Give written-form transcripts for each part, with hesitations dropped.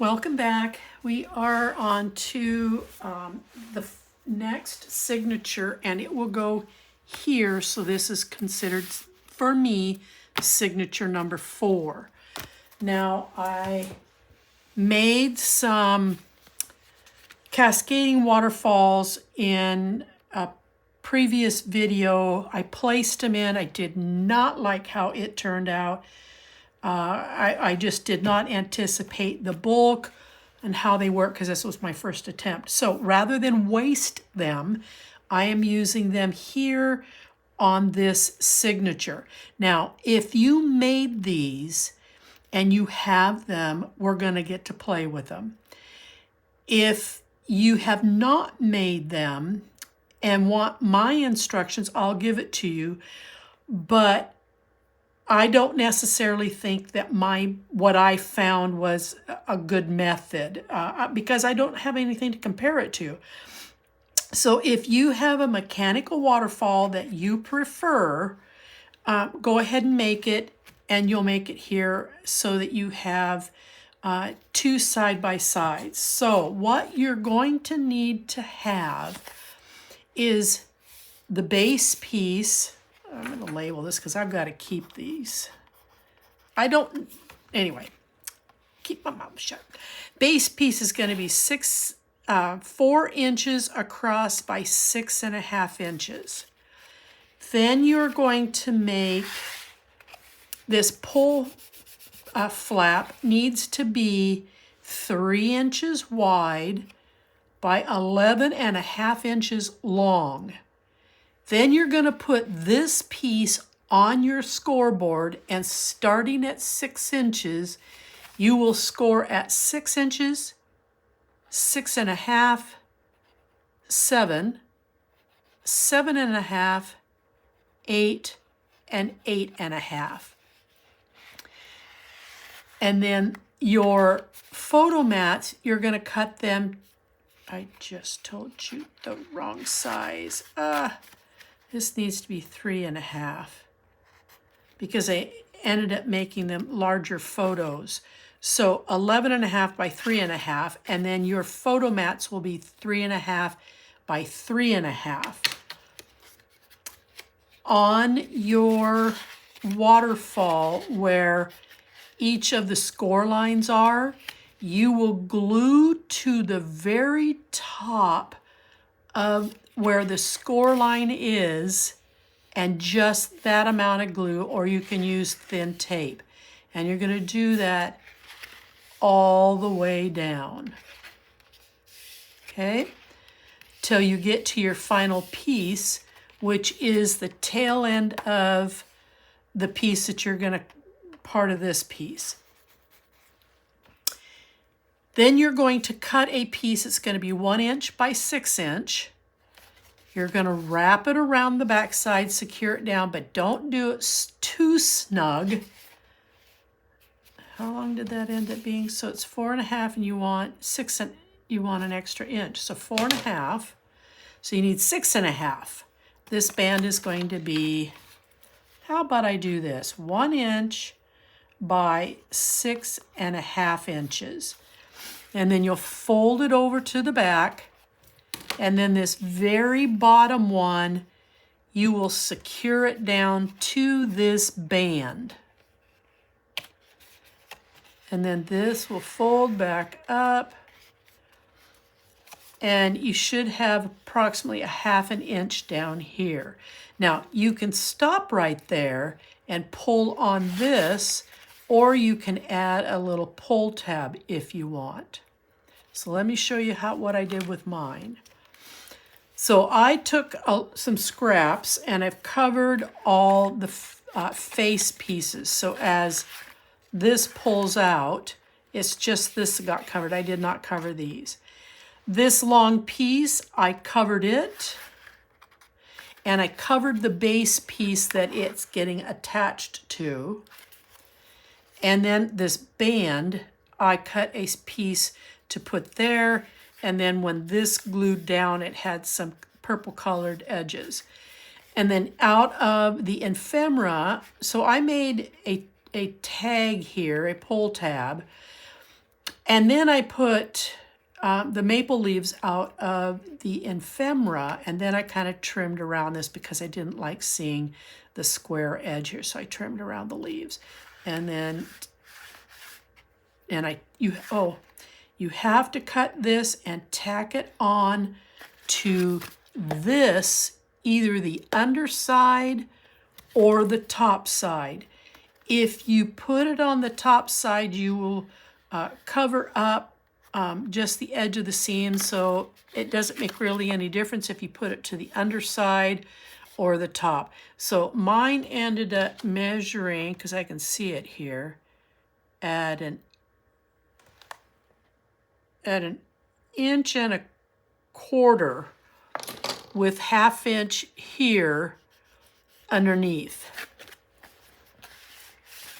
Welcome back. We are on to the next signature, and it will go here. So this is considered, for me, signature number 4. Now, I made some cascading waterfalls in a previous video. I placed them in. I did not like how it turned out. I just did not anticipate the bulk and how they work because this was my first attempt. So rather than waste them, I am using them here on this signature. Now, if you made these and you have them, we're going to get to play with them. If you have not made them and want my instructions, I'll give it to you. But I don't necessarily think that what I found was a good method because I don't have anything to compare it to. So if you have a mechanical waterfall that you prefer, go ahead and make it, and you'll make it here so that you have 2 side-by-sides. So what you're going to need to have is the base piece. I'm going to label this because I've got to keep these. Anyway, keep my mouth shut. Base piece is going to be 4 inches across by 6.5 inches. Then you're going to make this pull flap needs to be 3 inches wide by 11.5 inches long. Then you're going to put this piece on your scoreboard, and starting at 6 inches, you will score at 6 inches, 6.5, 7, 7.5, 8, and 8.5. And then your photo mats, you're going to cut them. I just told you the wrong size. This needs to be 3.5 because I ended up making them larger photos. So 11.5 by 3.5, and then your photo mats will be 3.5 by 3.5. On your waterfall where each of the score lines are, you will glue to the very top of where the score line is, and just that amount of glue, or you can use thin tape. And you're going to do that all the way down. Okay? Till you get to your final piece, which is the tail end of the piece that you're going to, part of this piece. Then you're going to cut a piece that's going to be 1 inch by 6 inch. You're going to wrap it around the back side, secure it down, but don't do it too snug. How long did that end up being? So it's 4.5, and you want 6, and you want an extra inch. So 4.5. So you need 6.5. This band is going to be, how about I do this? 1 inch by 6.5 inches. And then you'll fold it over to the back. And then this very bottom one, you will secure it down to this band. And then this will fold back up. And you should have approximately 1/2 inch down here. Now, you can stop right there and pull on this, or you can add a little pull tab if you want. So let me show you what I did with mine. So I took some scraps, and I've covered all the face pieces. So as this pulls out, it's just this that got covered. I did not cover these. This long piece, I covered it, and I covered the base piece that it's getting attached to. And then this band, I cut a piece to put there, and then when this glued down, it had some purple colored edges. And then out of the ephemera, so I made a tag here, a pull tab, And then I put the maple leaves out of the ephemera, and then I kind of trimmed around this because I didn't like seeing the square edge here, so I trimmed around the leaves. And then, you have to cut this and tack it on to this, either the underside or the top side. If you put it on the top side, you will cover up just the edge of the seam, so it doesn't make really any difference if you put it to the underside or the top. So mine ended up measuring, because I can see it here, at an 1.25 inches with 1/2 inch here underneath.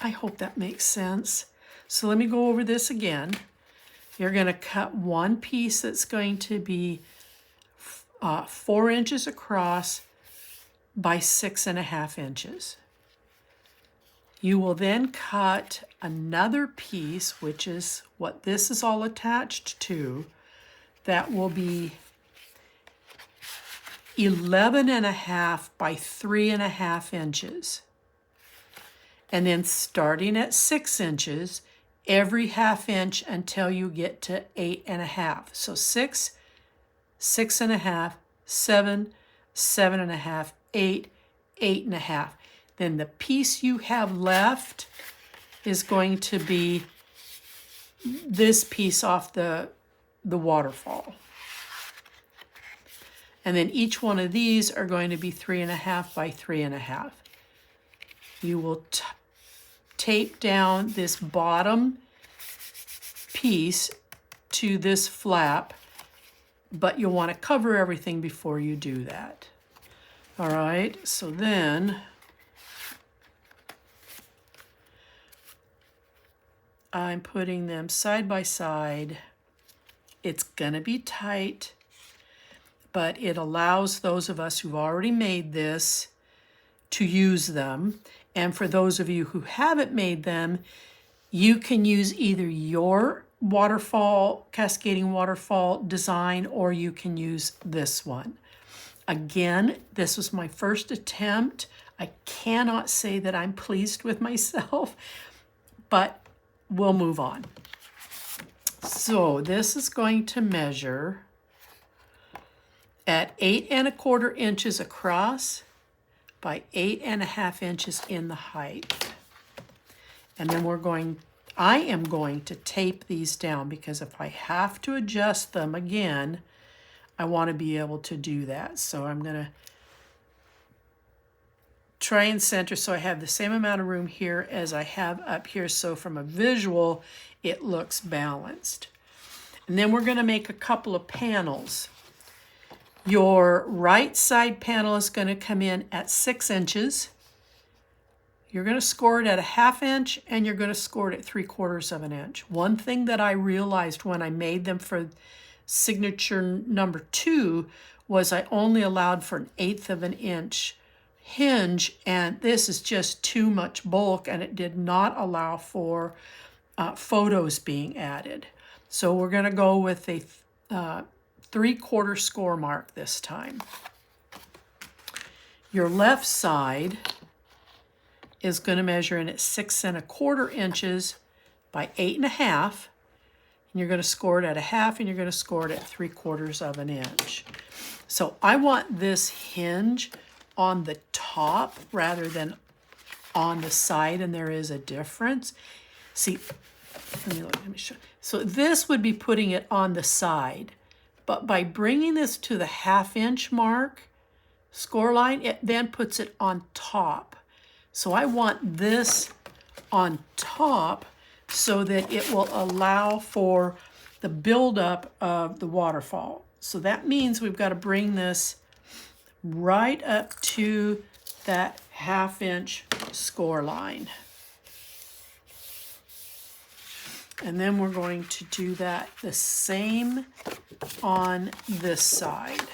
I hope that makes sense. So let me go over this again. You're going to cut one piece that's going to be 4 inches across by 6.5 inches. You will then cut another piece, which is what this is all attached to, that will be 11.5 by 3.5 inches. And then starting at 6 inches, every 1/2 inch until you get to 8.5. So 6, 6.5, 7, 7.5, 8, 8.5. Then the piece you have left is going to be this piece off the waterfall. And then each one of these are going to be 3.5 by 3.5. You will tape down this bottom piece to this flap, but you'll want to cover everything before you do that. All right, so then I'm putting them side by side. It's gonna be tight, but it allows those of us who've already made this to use them. And for those of you who haven't made them, you can use either your waterfall, cascading waterfall design, or you can use this one. Again, this was my first attempt. I cannot say that I'm pleased with myself, but we'll move on. So this is going to measure at 8.25 inches across by 8.5 inches in the height. And then I am going to tape these down, because if I have to adjust them again, I want to be able to do that. So I'm going to try and center so I have the same amount of room here as I have up here, so from a visual it looks balanced. And then we're going to make a couple of panels. Your right side panel is going to come in at 6 inches. You're going to score it at 1/2 inch, and you're going to score it at 3/4 inch. One thing that I realized when I made them for signature number 2 was I only allowed for 1/8 inch hinge, and this is just too much bulk, and it did not allow for photos being added. So we're going to go with a 3/4 score mark this time. Your left side is going to measure in at 6.25 inches by 8.5, and you're going to score it at 1/2, and you're going to score it at 3/4 inch. So I want this hinge on the top rather than on the side, and there is a difference. See, let me show. So this would be putting it on the side, but by bringing this to the 1/2 inch mark score line, it then puts it on top. So I want this on top so that it will allow for the buildup of the waterfall. So that means we've got to bring this right up to that 1/2 inch score line. And then we're going to do that the same on this side.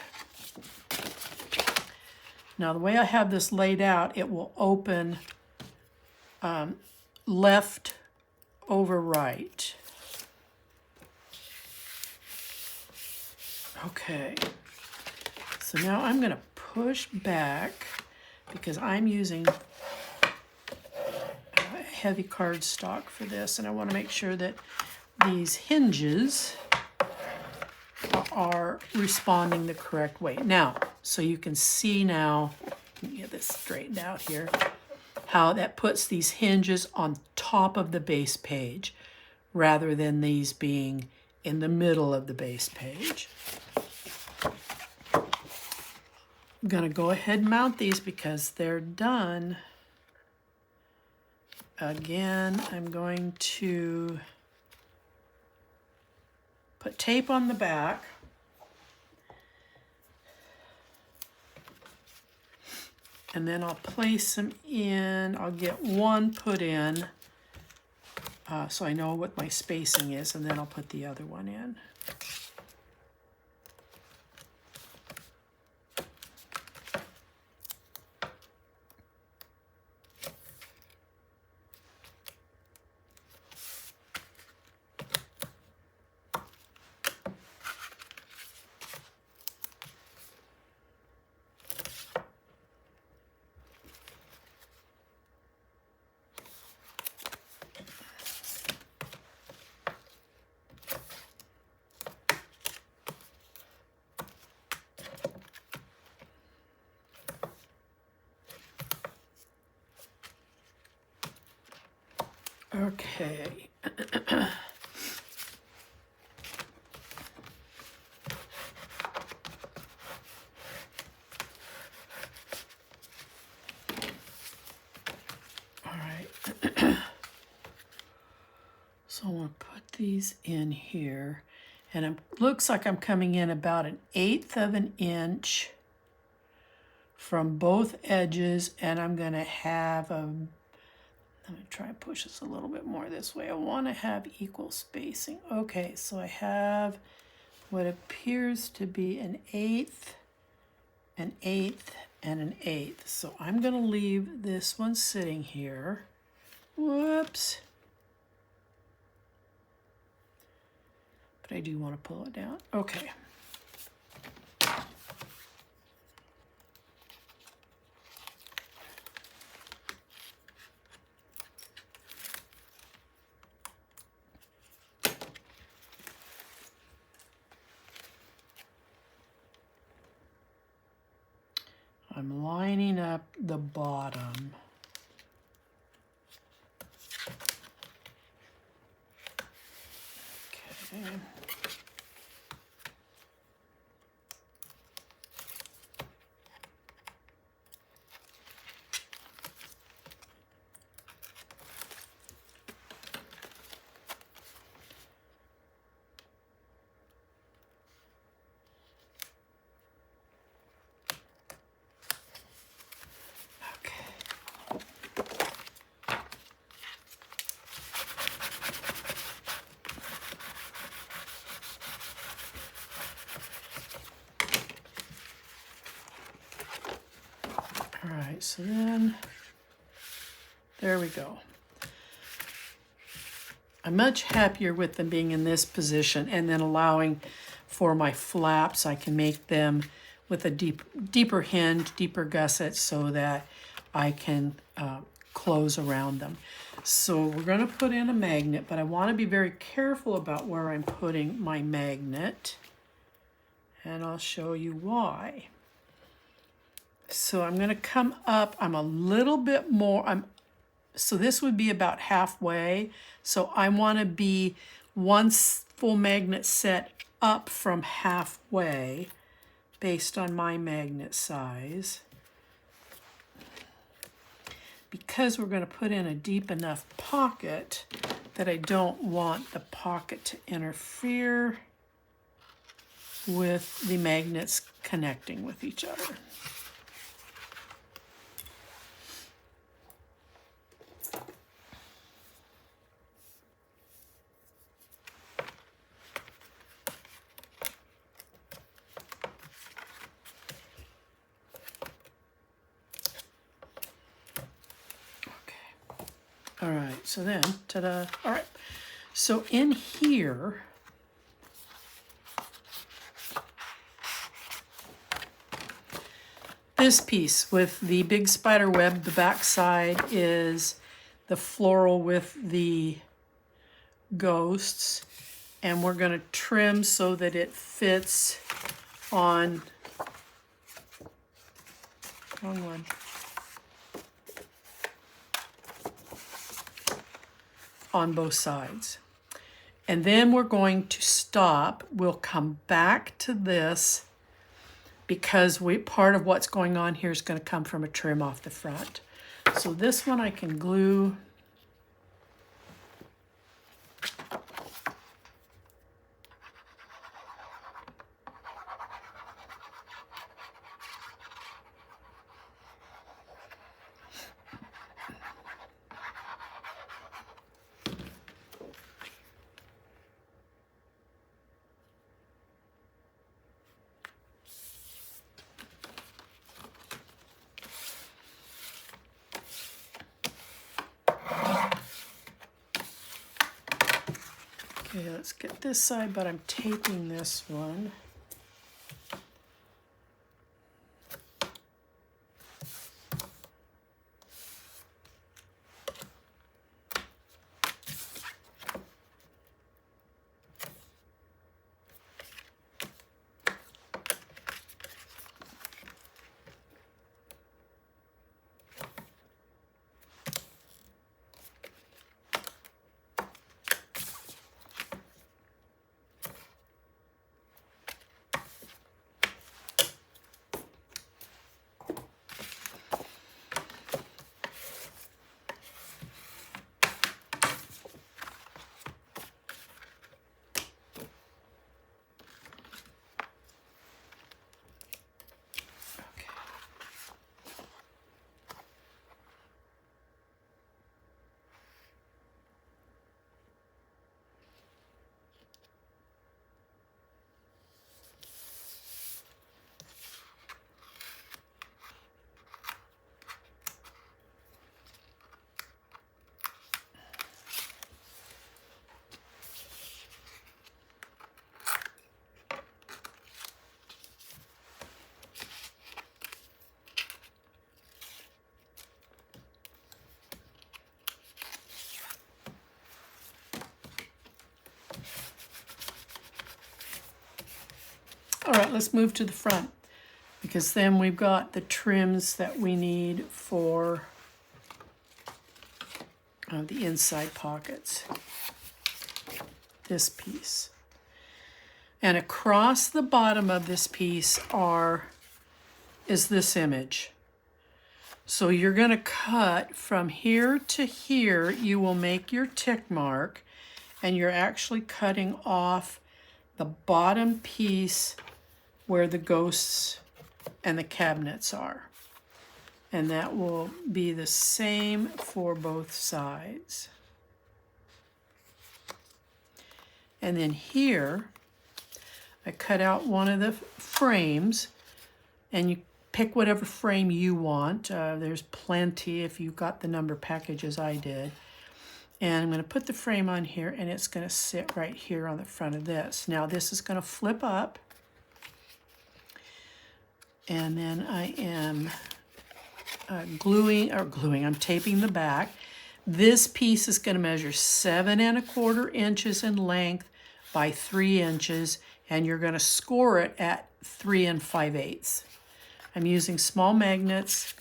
Now the way I have this laid out, it will open left over right. Okay, so now I'm going to push back because I'm using heavy cardstock for this, and I want to make sure that these hinges are responding the correct way. Now, so you can see now, let me get this straightened out here, how that puts these hinges on top of the base page rather than these being in the middle of the base page. I'm going to go ahead and mount these because they're done. Again, I'm going to put tape on the back. And then I'll place them in. I'll get one put in so I know what my spacing is, and then I'll put the other one in. Okay. All right. So I want to put these in here, and it looks like I'm coming in about 1/8 of an inch from both edges, and I'm going to have I'm going to try and push this a little bit more this way. I want to have equal spacing. Okay, so I have what appears to be 1/8, 1/8, and 1/8. So I'm going to leave this one sitting here. Whoops. But I do want to pull it down. Okay. I'm lining up the bottom. Okay. All right, so then, there we go. I'm much happier with them being in this position and then allowing for my flaps. I can make them with a deeper hinge, deeper gusset so that I can close around them. So we're going to put in a magnet, but I want to be very careful about where I'm putting my magnet, and I'll show you why. So I'm going to come up, I'm a little bit more, so this would be about halfway. So I want to be one full magnet set up from halfway based on my magnet size. Because we're going to put in a deep enough pocket that I don't want the pocket to interfere with the magnets connecting with each other. All right, so then, ta-da. All right, so in here, this piece with the big spider web, the back side is the floral with the ghosts. And we're going to trim so that it fits on, wrong one, on both sides. And then we're going to stop. We'll come back to this because part of what's going on here is going to come from a trim off the front. So this one I can glue. Okay, let's get this side, but I'm taping this one. All right, let's move to the front because then we've got the trims that we need for the inside pockets. This piece. And across the bottom of this piece is this image. So you're going to cut from here to here. You will make your tick mark, and you're actually cutting off the bottom piece where the ghosts and the cabinets are. And that will be the same for both sides. And then here, I cut out one of the frames, and you pick whatever frame you want. There's plenty if you got the number package as I did. And I'm going to put the frame on here, and it's going to sit right here on the front of this. Now this is going to flip up. And then I am I'm taping the back. This piece is going to measure 7 1/4 inches in length by 3 inches, and you're going to score it at 3 5/8. I'm using small magnets.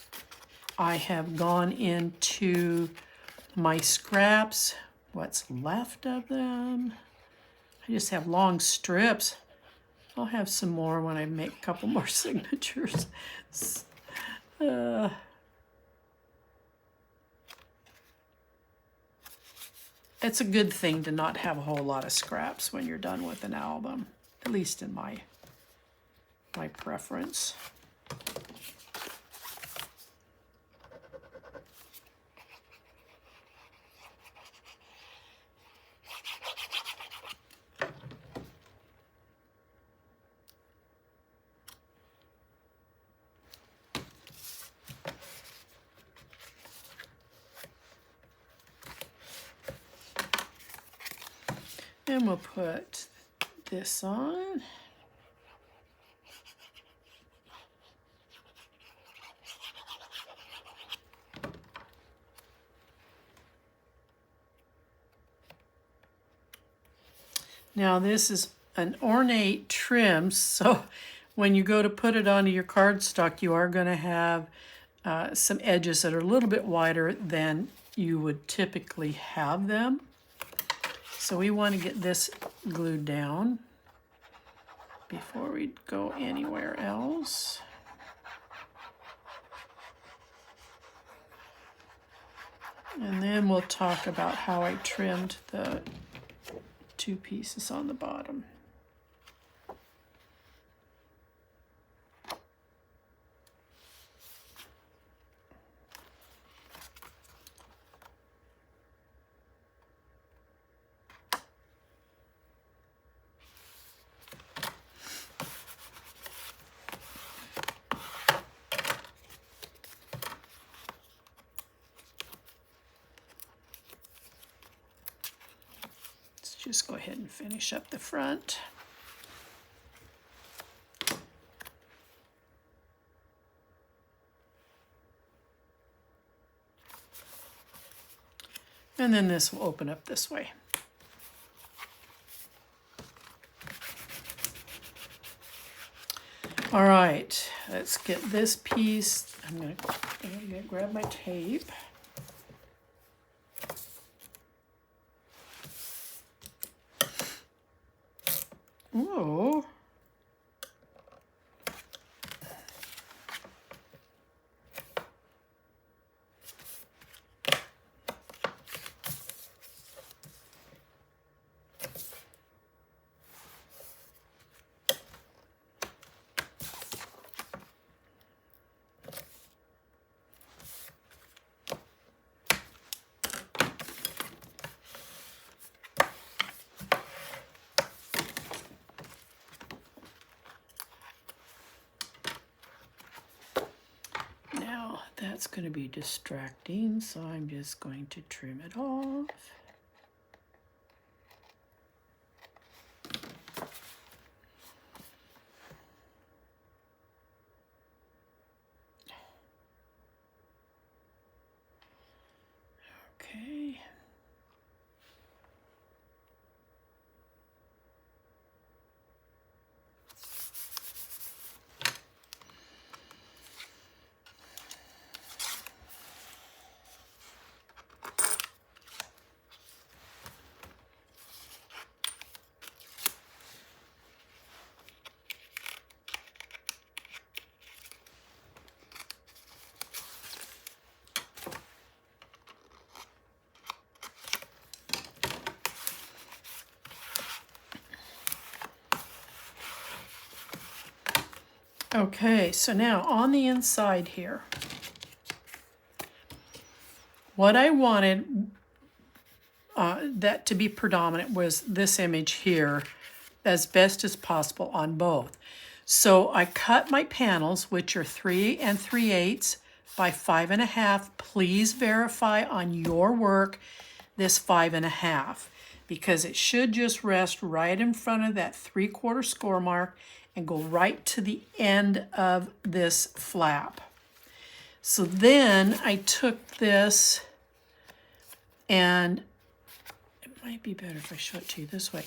I have gone into my scraps, what's left of them. I just have long strips. I'll have some more when I make a couple more signatures. It's a good thing to not have a whole lot of scraps when you're done with an album, at least in my preference. And we'll put this on. Now this is an ornate trim, so when you go to put it onto your cardstock, you are going to have some edges that are a little bit wider than you would typically have them. So we want to get this glued down before we go anywhere else. And then we'll talk about how I trimmed the two pieces on the bottom. Just go ahead and finish up the front. And then this will open up this way. All right, let's get this piece. I'm gonna grab my tape. Ooh. That's going to be distracting, so I'm just going to trim it off. Okay. Okay, so now on the inside here, what I wanted that to be predominant was this image here as best as possible on both. So I cut my panels, which are 3 3/8 by 5 1/2. Please verify on your work this 5 1/2 because it should just rest right in front of that 3/4 score mark and go right to the end of this flap. So then I took this, and it might be better if I show it to you this way.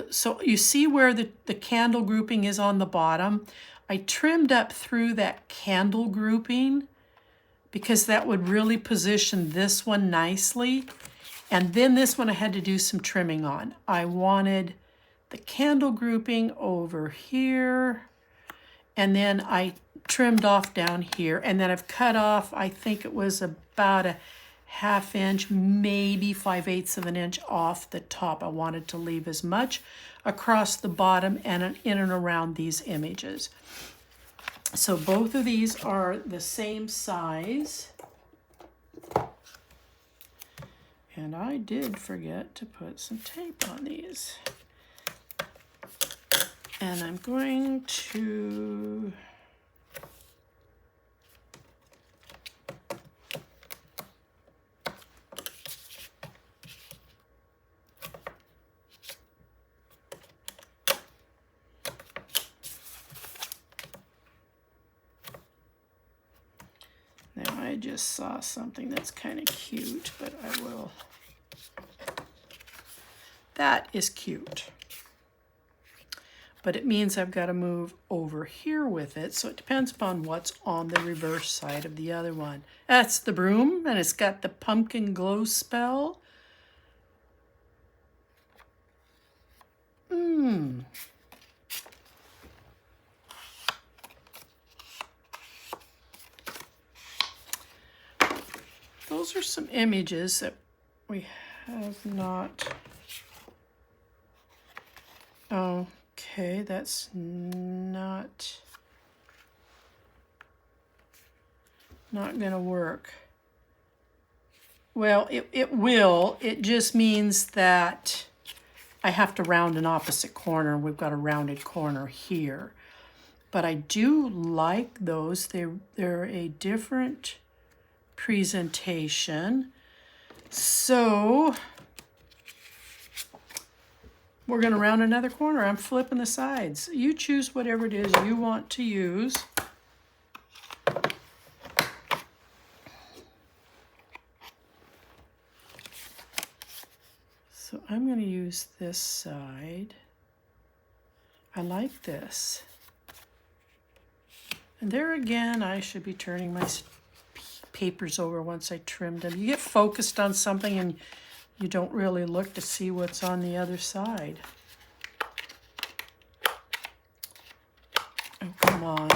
So you see where the candle grouping is on the bottom? I trimmed up through that candle grouping because that would really position this one nicely. And then this one I had to do some trimming on. I wanted the candle grouping over here, and then I trimmed off down here, and then I've cut off, I think it was about a 1/2 inch, maybe 5/8 of an inch off the top. I wanted to leave as much across the bottom and in and around these images. So both of these are the same size. And I did forget to put some tape on these. And I'm going to now I just saw something that's kind of cute, but I will. That is cute. but it means I've got to move over here with it. So it depends upon what's on the reverse side of the other one. That's the broom, and it's got the pumpkin glow spell. Those are some images that we have not. Okay, that's not gonna work. Well, it will. It just means that I have to round an opposite corner. We've got a rounded corner here. But I do like those. They're a different presentation. So we're going to round another corner. I'm flipping the sides. You choose whatever it is you want to use. So I'm going to use this side. I like this. And there again, I should be turning my papers over once I trimmed them. You get focused on something and you don't really look to see what's on the other side. Oh, come on.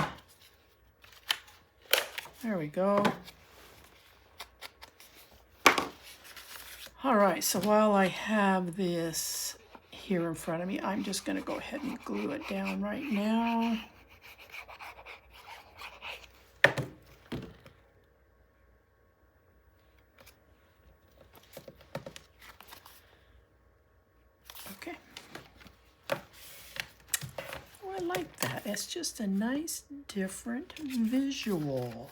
There we go. All right, so while I have this here in front of me, I'm just going to go ahead and glue it down right now. Okay. Oh, I like that. It's just a nice, different visual.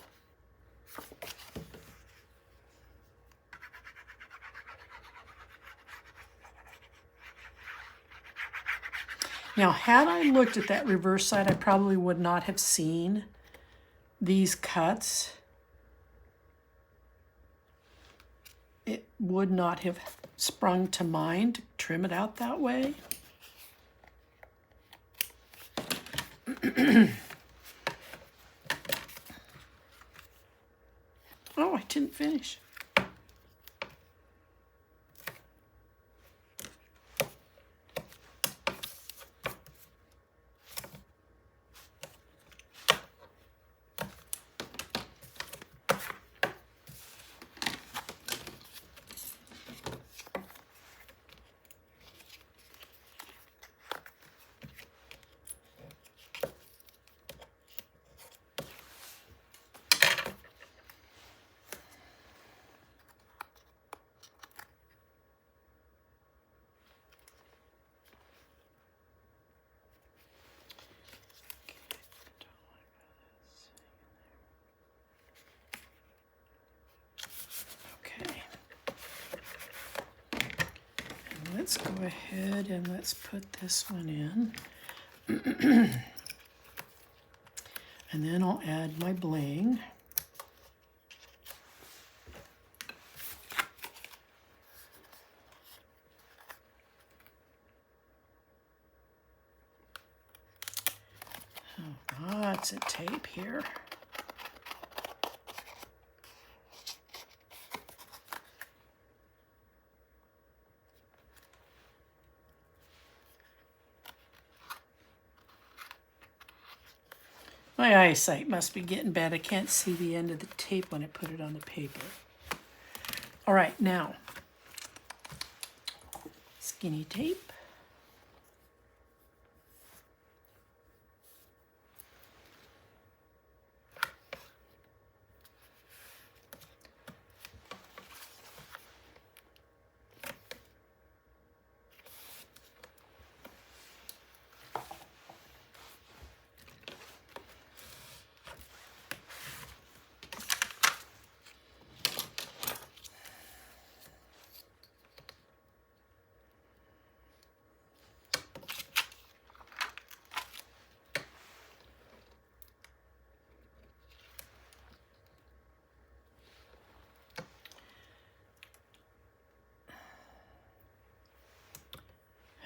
Now, had I looked at that reverse side, I probably would not have seen these cuts. It would not have sprung to mind to trim it out that way. Oh, I didn't finish. Let's go ahead and let's put this one in. And then I'll add my bling. Oh, lots of tape here. My eyesight must be getting bad. I can't see the end of the tape when I put it on the paper. All right, now, skinny tape.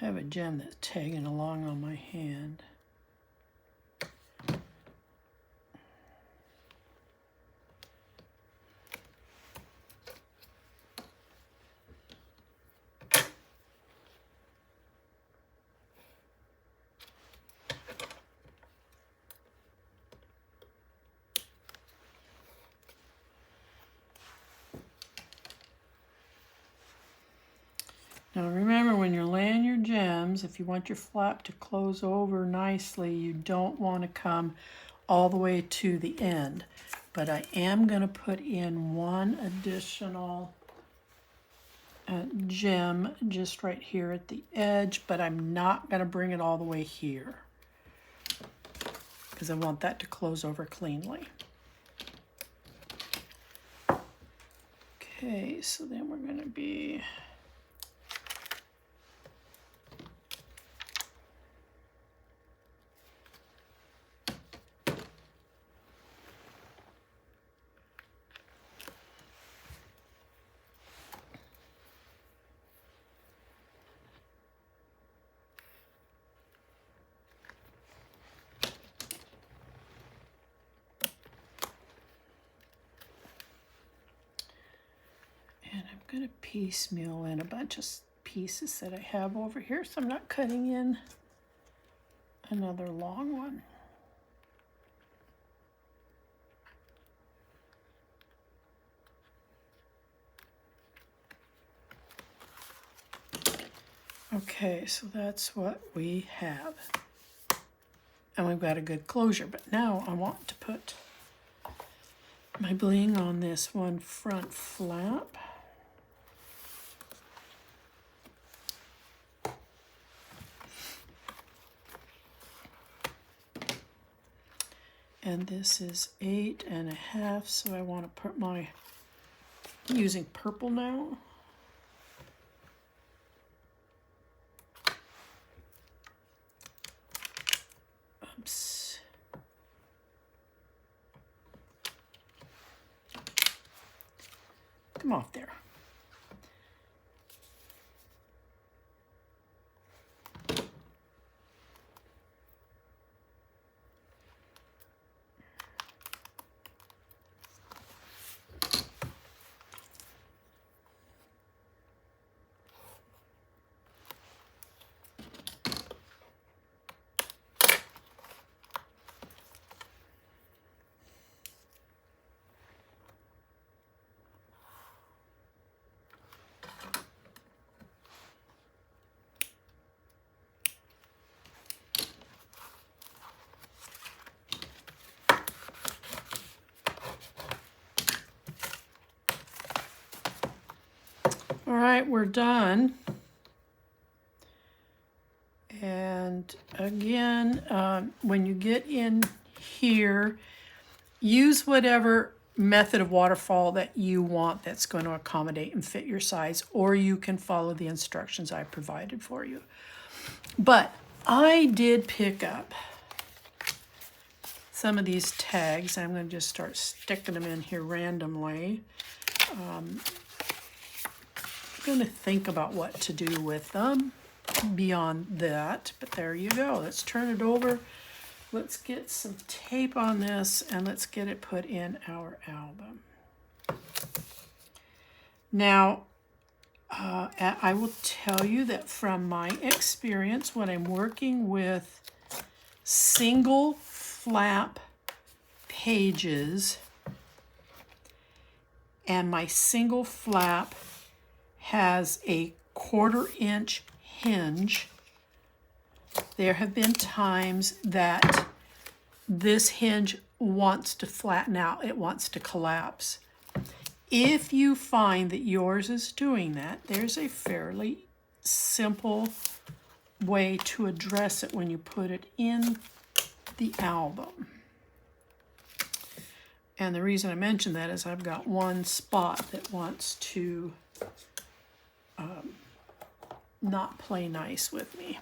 have a gem that's tagging along on my hand. Now remember, when you're laying your gems, if you want your flap to close over nicely, you don't want to come all the way to the end. But I am going to put in one additional gem just right here at the edge, but I'm not going to bring it all the way here because I want that to close over cleanly. Okay, so then we're going to be... I'm going to piecemeal in a bunch of pieces that I have over here, so I'm not cutting in another long one. Okay, so that's what we have. And we've got a good closure, but now I want to put my bling on this one front flap. And this is 8.5, so I want to put my, I'm using purple now. Oops. Come off there. All right, we're done. And again, when you get in here, use whatever method of waterfall that you want that's going to accommodate and fit your size, or you can follow the instructions I provided for you. But I did pick up some of these tags. I'm going to just start sticking them in here randomly. I'm going to think about what to do with them beyond that, but there you go. Let's turn it over. Let's get some tape on this and let's get it put in our album. Now, I will tell you that from my experience, when I'm working with single flap pages and my single flap has a 1/4 inch hinge, there have been times that this hinge wants to flatten out, it wants to collapse. If you find that yours is doing that, there's a fairly simple way to address it when you put it in the album. And the reason I mention that is I've got one spot that wants to not play nice with me.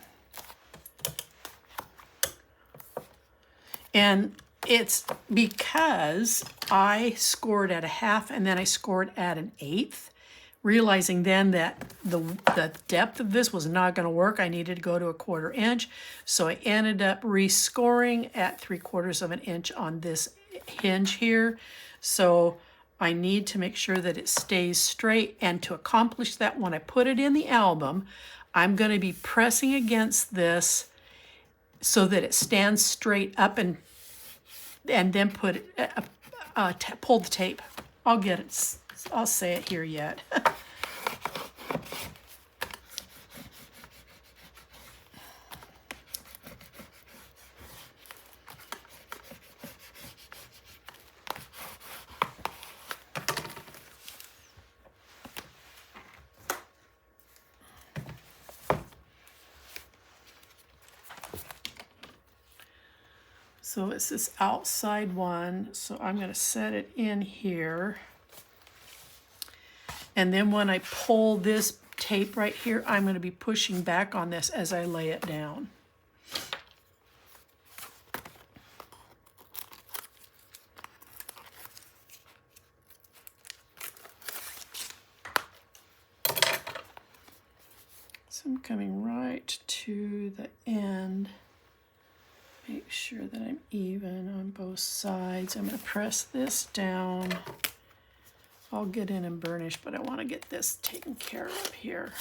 And it's because I scored at 1/2 and then I scored at 1/8. realizing then that the depth of this was not going to work. I needed to go to 1/4 inch. So I ended up rescoring at 3/4 of an inch on this hinge here. So I need to make sure that it stays straight. And to accomplish that, when I put it in the album, I'm going to be pressing against this so that it stands straight up, and then put pull the tape. I'll get it. I'll say it here yet. So it's this outside one, so I'm going to set it in here. And then when I pull this tape right here, I'm going to be pushing back on this as I lay it down. So I'm coming right to the end. Make sure that I'm even on both sides. I'm going to press this down. I'll get in and burnish, but I want to get this taken care of here.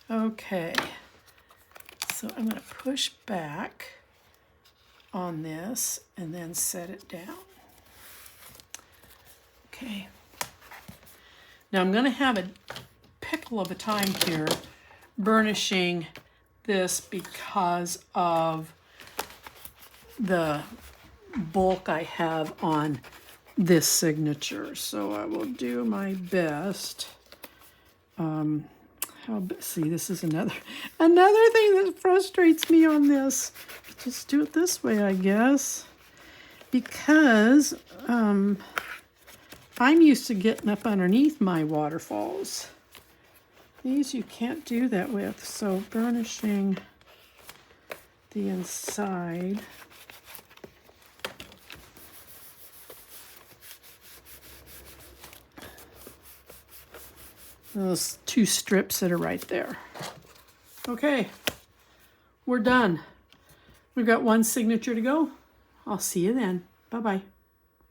Okay, so I'm going to push back on this and then set it down. Okay. Now I'm going to have a pickle of a time here burnishing this because of the bulk I have on this signature. So I will do my best. See, this is another thing that frustrates me on this. Just do it this way, I guess, because I'm used to getting up underneath my waterfalls. These you can't do that with, so burnishing the inside. Those 2 strips that are right there. Okay, we're done. We've got 1 signature to go. I'll see you then. Bye-bye.